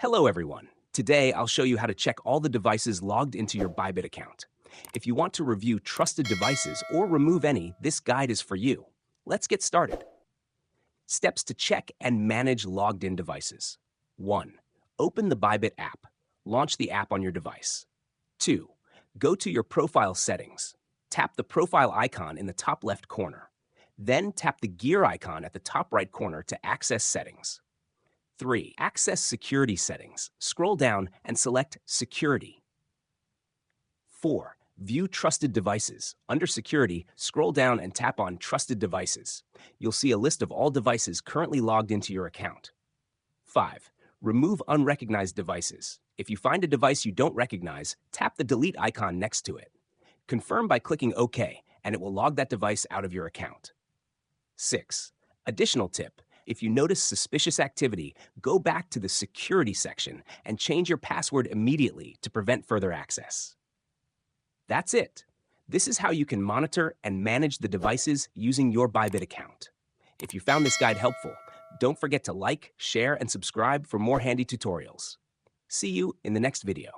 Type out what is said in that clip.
Hello everyone. Today I'll show you how to check all the devices logged into your Bybit account. If you want to review trusted devices or remove any, this guide is for you. Let's get started. Steps to check and manage logged in devices. 1. Open the Bybit app. Launch the app on your device. 2. Go to your profile settings. Tap the profile icon in the top left corner. Then tap the gear icon at the top right corner to access settings. 3. Access security settings. Scroll down and select Security. 4. View trusted devices. Under Security, scroll down and tap on Trusted Devices. You'll see a list of all devices currently logged into your account. 5. Remove unrecognized devices. If you find a device you don't recognize, tap the delete icon next to it. Confirm by clicking OK, and it will log that device out of your account. 6. Additional tip. If you notice suspicious activity, go back to the Security section and change your password immediately to prevent further access. That's it. This is how you can monitor and manage the devices using your Bybit account. If you found this guide helpful, don't forget to like, share, and subscribe for more handy tutorials. See you in the next video.